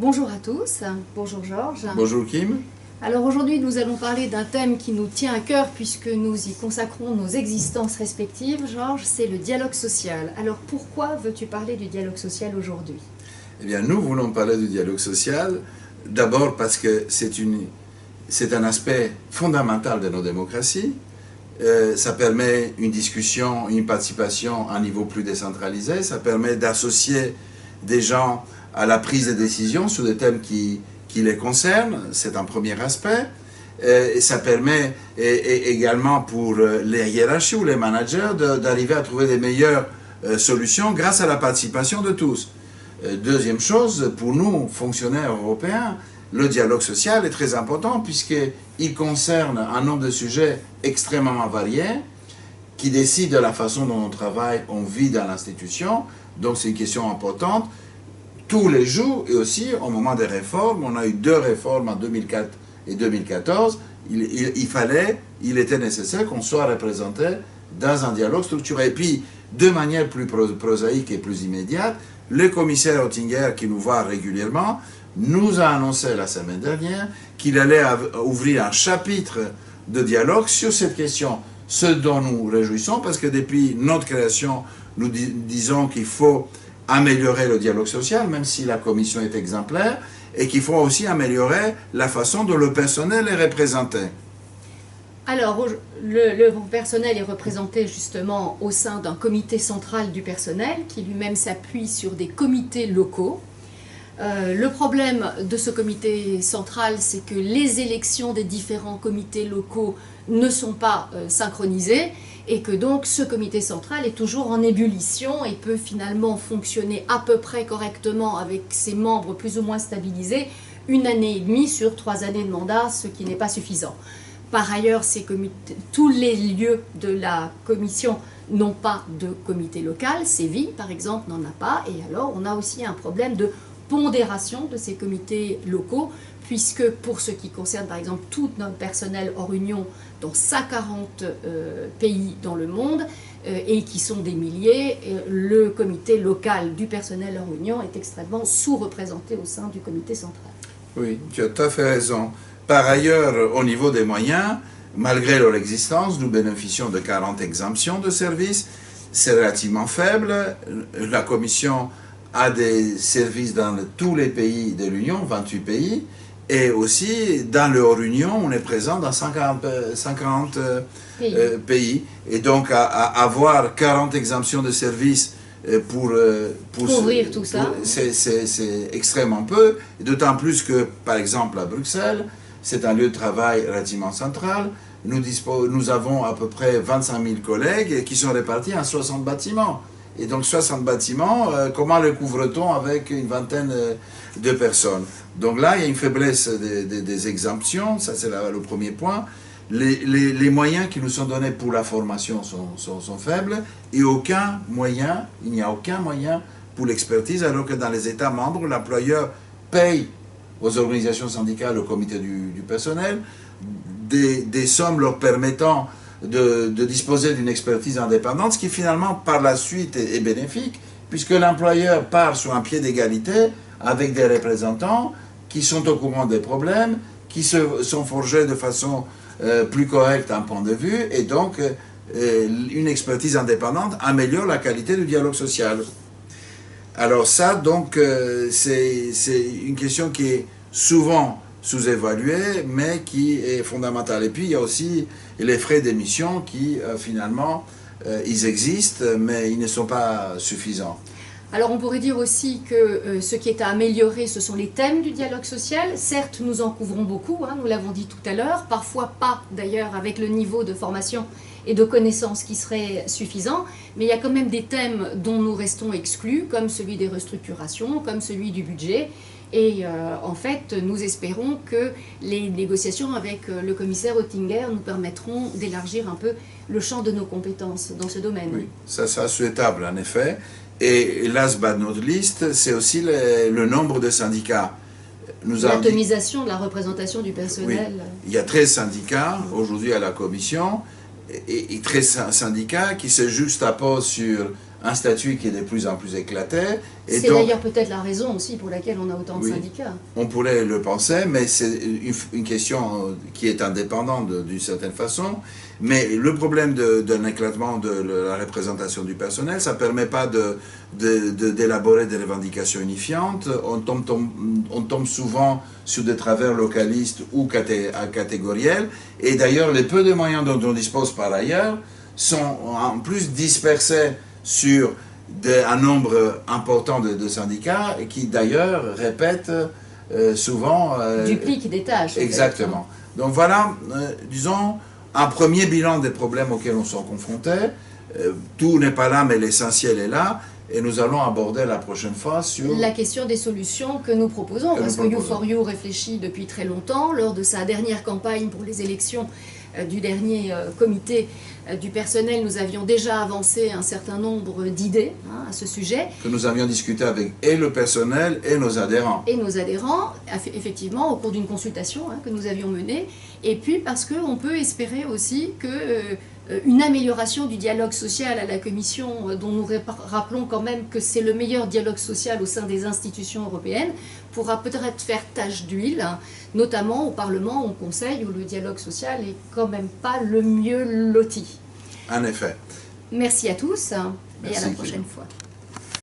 Bonjour à tous, bonjour Georges. Bonjour Kim. Alors aujourd'hui nous allons parler d'un thème qui nous tient à cœur puisque nous y consacrons nos existences respectives. Georges, c'est le dialogue social. Alors pourquoi veux-tu parler du dialogue social aujourd'hui? Eh bien nous voulons parler du dialogue social, d'abord parce que c'est un aspect fondamental de nos démocraties. Ça permet une discussion, une participation à un niveau plus décentralisé, ça permet d'associer des gens à la prise de décision sur des thèmes qui les concernent, c'est un premier aspect. Et ça permet également pour les hiérarchies ou les managers d'arriver à trouver des meilleures solutions grâce à la participation de tous. Deuxième chose, pour nous, fonctionnaires européens, le dialogue social est très important puisqu'il concerne un nombre de sujets extrêmement variés qui décident de la façon dont on travaille, on vit dans l'institution. Donc c'est une question importante. Tous les jours et aussi au moment des réformes, on a eu 2 réformes en 2004 et 2014, il était nécessaire qu'on soit représenté dans un dialogue structuré. Et puis, de manière plus prosaïque et plus immédiate, le commissaire Oettinger, qui nous voit régulièrement, nous a annoncé la semaine dernière qu'il allait ouvrir un chapitre de dialogue sur cette question, ce dont nous réjouissons, parce que depuis notre création, nous disons qu'il faut améliorer le dialogue social, même si la commission est exemplaire, et qu'il faut aussi améliorer la façon dont le personnel est représenté. Alors, le personnel est représenté justement au sein d'un comité central du personnel qui lui-même s'appuie sur des comités locaux. Le problème de ce comité central, c'est que les élections des différents comités locaux ne sont pas synchronisées et que donc ce comité central est toujours en ébullition et peut finalement fonctionner à peu près correctement avec ses membres plus ou moins stabilisés 1 année et demie sur 3 années de mandat, ce qui n'est pas suffisant. Par ailleurs, tous les lieux de la commission n'ont pas de comité local. Séville, par exemple, n'en a pas. Et alors, on a aussi un problème de pondération de ces comités locaux, puisque pour ce qui concerne, par exemple, tout notre personnel hors Union, dans 140 pays dans le monde, et qui sont des milliers, le comité local du personnel hors Union est extrêmement sous-représenté au sein du comité central. Oui, tu as tout à fait raison. Par ailleurs, au niveau des moyens, malgré leur existence, nous bénéficions de 40 exemptions de services. C'est relativement faible. La Commission a des services dans tous les pays de l'Union, 28 pays. Et aussi, dans le hors-Union, on est présent dans 50 pays. Et donc, avoir 40 exemptions de services pour couvrir tout ça, c'est extrêmement peu. D'autant plus que, par exemple, à Bruxelles, c'est un lieu de travail relativement central. Nous avons à peu près 25 000 collègues qui sont répartis en 60 bâtiments. Et donc 60 bâtiments, comment les couvre-t-on avec une vingtaine de personnes? Donc là, il y a une faiblesse des exemptions, ça c'est le premier point. Les moyens qui nous sont donnés pour la formation sont faibles et il n'y a aucun moyen pour l'expertise, alors que dans les États membres, l'employeur paye aux organisations syndicales, au comité du personnel, des sommes leur permettant de disposer d'une expertise indépendante, ce qui finalement par la suite est bénéfique, puisque l'employeur part sur un pied d'égalité avec des représentants qui sont au courant des problèmes, qui sont forgés de façon plus correcte d'un point de vue, et donc une expertise indépendante améliore la qualité du dialogue social. Alors ça, donc, c'est une question qui est souvent sous-évaluée, mais qui est fondamentale. Et puis, il y a aussi les frais d'émission qui, finalement, ils existent, mais ils ne sont pas suffisants. Alors on pourrait dire aussi que ce qui est à améliorer, ce sont les thèmes du dialogue social. Certes, nous en couvrons beaucoup, nous l'avons dit tout à l'heure, parfois pas d'ailleurs avec le niveau de formation et de connaissances qui serait suffisant, mais il y a quand même des thèmes dont nous restons exclus, comme celui des restructurations, comme celui du budget. Et en fait, nous espérons que les négociations avec le commissaire Oettinger nous permettront d'élargir un peu le champ de nos compétences dans ce domaine. Oui, ça sera souhaitable en effet. Et last but not least, c'est aussi le nombre de syndicats. L'atomisation de la représentation du personnel. Oui, il y a 13 syndicats aujourd'hui à la Commission, et 13 syndicats qui se juxtaposent sur un statut qui est de plus en plus éclaté. C'est d'ailleurs peut-être la raison aussi pour laquelle on a autant de syndicats. On pourrait le penser, mais c'est une question qui est indépendante d'une certaine façon. Mais le problème d'un éclatement de la représentation du personnel, ça ne permet pas d'élaborer des revendications unifiantes. On tombe souvent sur des travers localistes ou catégoriels. Et d'ailleurs, les peu de moyens dont on dispose par ailleurs sont en plus dispersés sur un nombre important de syndicats qui d'ailleurs répètent souvent... dupliquent des tâches. Exactement. Donc voilà, disons, un premier bilan des problèmes auxquels on s'est confrontés. Tout n'est pas là, mais l'essentiel est là. Et nous allons aborder la prochaine fois sur... la question des solutions que nous proposons. Parce que U4U réfléchit depuis très longtemps. Lors de sa dernière campagne pour les élections du dernier comité du personnel, nous avions déjà avancé un certain nombre d'idées à ce sujet. Que nous avions discuté avec et le personnel et nos adhérents. Et nos adhérents, effectivement, au cours d'une consultation que nous avions menée. Et puis parce qu'on peut espérer aussi qu'une amélioration du dialogue social à la Commission, dont nous rappelons quand même que c'est le meilleur dialogue social au sein des institutions européennes, pourra peut-être faire tache d'huile, notamment au Parlement, au Conseil, où le dialogue social n'est quand même pas le mieux loti. En effet. Merci à tous et Merci, à la prochaine fois.